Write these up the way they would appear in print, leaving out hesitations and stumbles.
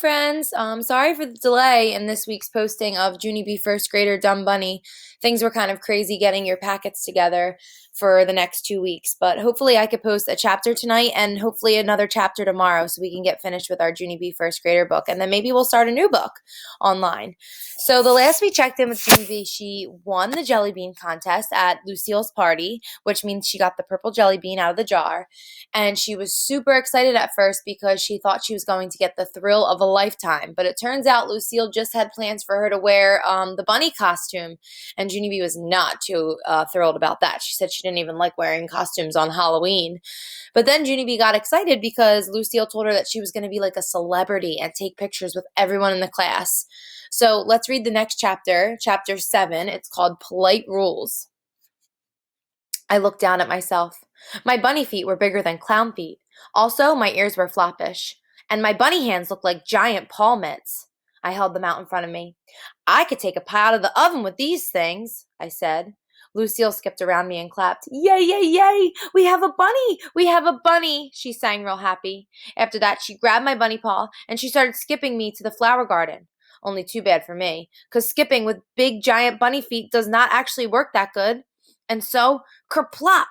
friends. Sorry for the delay in this week's posting of Junie B. First Grader Dumb Bunny. Things were kind of crazy getting your packets together for the next 2 weeks, but hopefully I could post a chapter tonight and hopefully another chapter tomorrow so we can get finished with our Junie B. First Grader book, and then maybe we'll start a new book online. So the last we checked in with Junie B, she won the jelly bean contest at Lucille's party, which means she got the purple jelly bean out of the jar. And she was super excited at first because she thought she was going to get the thrill of a lifetime. But it turns out Lucille just had plans for her to wear the bunny costume. And Junie B was not too thrilled about that. She said she didn't even like wearing costumes on Halloween. But then Junie B got excited because Lucille told her that she was going to be like a celebrity and take pictures with everyone in the class. So let's read the next chapter, chapter 7. It's called Polite Rules. I looked down at myself. My bunny feet were bigger than clown feet. Also, my ears were floppish. And my bunny hands looked like giant paw mitts. I held them out in front of me. I could take a pie out of the oven with these things, I said. Lucille skipped around me and clapped. Yay, yay, yay! We have a bunny! We have a bunny! She sang real happy. After that, she grabbed my bunny paw and she started skipping me to the flower garden. Only too bad for me, because skipping with big giant bunny feet does not actually work that good. And so, kerplop!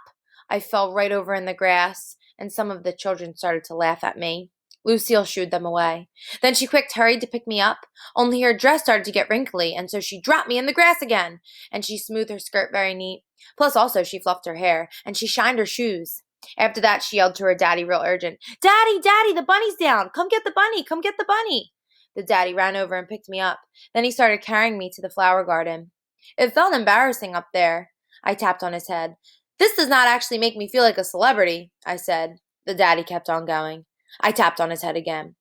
I fell right over in the grass, and some of the children started to laugh at me. Lucille shooed them away. Then she quick hurried to pick me up, only her dress started to get wrinkly, and so she dropped me in the grass again, and she smoothed her skirt very neat. Plus also she fluffed her hair, and she shined her shoes. After that, she yelled to her daddy real urgent, Daddy, Daddy, the bunny's down! Come get the bunny! Come get the bunny! The daddy ran over and picked me up. Then he started carrying me to the flower garden. It felt embarrassing up there. I tapped on his head. This does not actually make me feel like a celebrity, I said. The daddy kept on going. I tapped on his head again.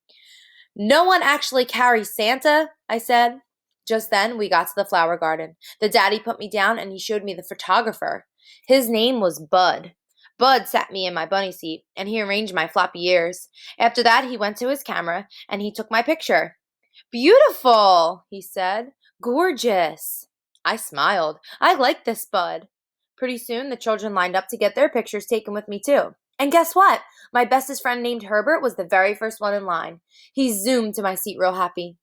No one actually carries Santa, I said. Just then, we got to the flower garden. The daddy put me down and he showed me the photographer. His name was Bud. Bud sat me in my bunny seat and he arranged my floppy ears. After that, he went to his camera and he took my picture. Beautiful, he said. Gorgeous. I smiled. I like this Bud. Pretty soon, the children lined up to get their pictures taken with me, too. And guess what? My bestest friend named Herbert was the very first one in line. He zoomed to my seat real happy.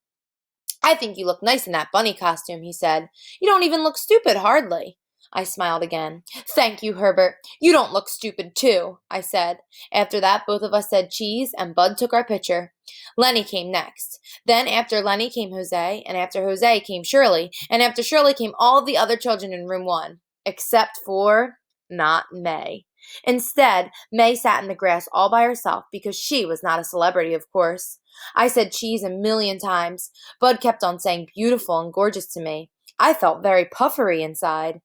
I think you look nice in that bunny costume, he said. You don't even look stupid, hardly. I smiled again. Thank you, Herbert. You don't look stupid, too, I said. After that, both of us said cheese, and Bud took our picture. Lenny came next. Then after Lenny came Jose, and after Jose came Shirley, and after Shirley came all the other children in room 1. Except for not May. Instead, May sat in the grass all by herself because she was not a celebrity, of course. I said cheese a million times. Bud kept on saying beautiful and gorgeous to me. I felt very puffery inside.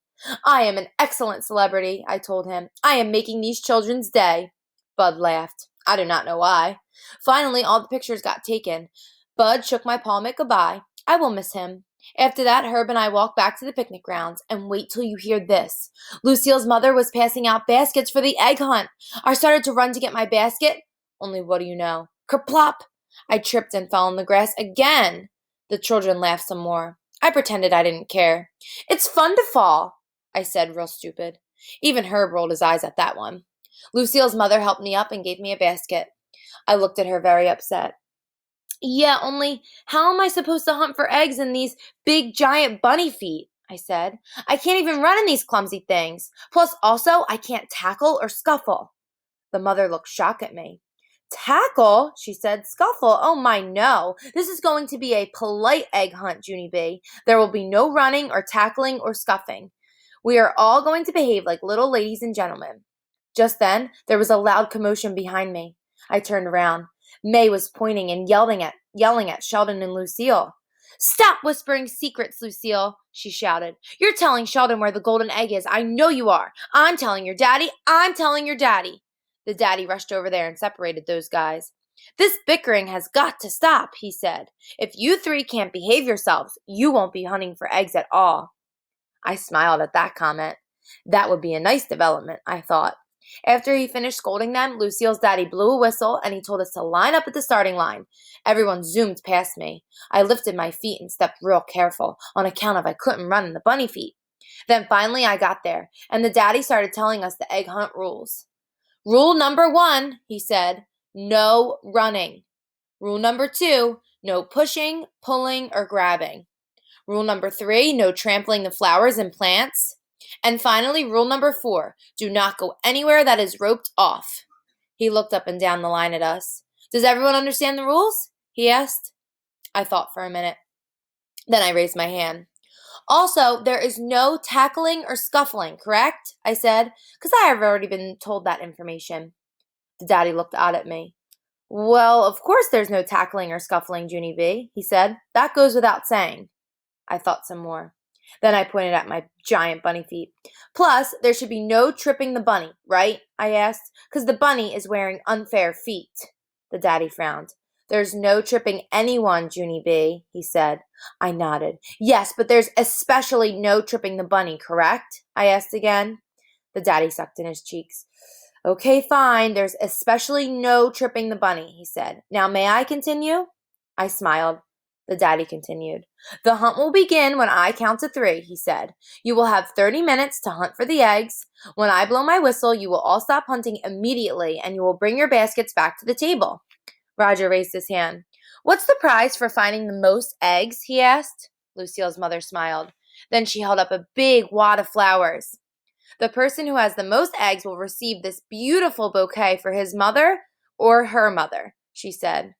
I am an excellent celebrity, I told him. I am making these children's day. Bud laughed. I do not know why. Finally, all the pictures got taken. Bud shook my palm at goodbye. I will miss him. After that, Herb and I walked back to the picnic grounds, and wait till you hear this. Lucille's mother was passing out baskets for the egg hunt. I started to run to get my basket. Only what do you know? Kerplop! I tripped and fell in the grass again. The children laughed some more. I pretended I didn't care. It's fun to fall, I said, real stupid. Even Herb rolled his eyes at that one. Lucille's mother helped me up and gave me a basket. I looked at her very upset. Yeah, only how am I supposed to hunt for eggs in these big giant bunny feet? I said. I can't even run in these clumsy things. Plus, also, I can't tackle or scuffle. The mother looked shocked at me. Tackle? She said. Scuffle? Oh my, no. This is going to be a polite egg hunt, Junie B. There will be no running or tackling or scuffing. We are all going to behave like little ladies and gentlemen. Just then, there was a loud commotion behind me. I turned around. May was pointing and yelling at Sheldon and Lucille. Stop whispering secrets, Lucille, she shouted. You're telling Sheldon where the golden egg is. I know you are. I'm telling your daddy. I'm telling your daddy. The daddy rushed over there and separated those guys. This bickering has got to stop, he said. If you three can't behave yourselves, you won't be hunting for eggs at all. I smiled at that comment. That would be a nice development, I thought. After he finished scolding them, Lucille's daddy blew a whistle and he told us to line up at the starting line. Everyone zoomed past me. I lifted my feet and stepped real careful on account of I couldn't run in the bunny feet. Then finally I got there, and the daddy started telling us the egg hunt rules. Rule number 1, he said, no running. Rule number 2, No pushing, pulling, or grabbing. Rule number 3, no trampling the flowers and plants. And finally, rule number 4, do not go anywhere that is roped off. He looked up and down the line at us. Does everyone understand the rules? He asked. I thought for a minute. Then I raised my hand. Also, there is no tackling or scuffling, correct? I said, because I have already been told that information. The daddy looked out at me. Well, of course there's no tackling or scuffling, Junie B, he said. That goes without saying. I thought some more. Then I pointed at my giant bunny feet. Plus, there should be no tripping the bunny, right? I asked, because the bunny is wearing unfair feet. The daddy frowned. There's no tripping anyone, Junie B, he said. I nodded. Yes, but there's especially no tripping the bunny, correct? I asked again. The daddy sucked in his cheeks. Okay, fine. There's especially no tripping the bunny, he said. Now, may I continue? I smiled. The daddy continued. The hunt will begin when I count to 3, he said. You will have 30 minutes to hunt for the eggs. When I blow my whistle, you will all stop hunting immediately, and you will bring your baskets back to the table. Roger raised his hand. What's the prize for finding the most eggs? He asked. Lucille's mother smiled. Then she held up a big wad of flowers. The person who has the most eggs will receive this beautiful bouquet for his mother or her mother, she said.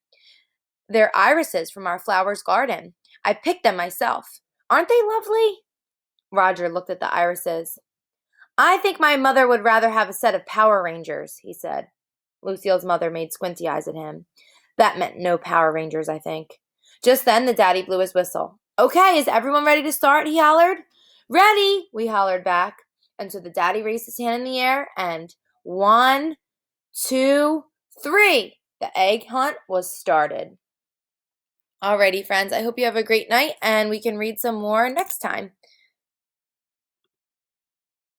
They're irises from our flowers garden. I picked them myself. Aren't they lovely? Roger looked at the irises. I think my mother would rather have a set of Power Rangers, he said. Lucille's mother made squinty eyes at him. That meant no Power Rangers, I think. Just then the daddy blew his whistle. Okay, is everyone ready to start? He hollered. Ready, we hollered back. And so the daddy raised his hand in the air and 1, 2, 3. The egg hunt was started. Alrighty, friends, I hope you have a great night and we can read some more next time.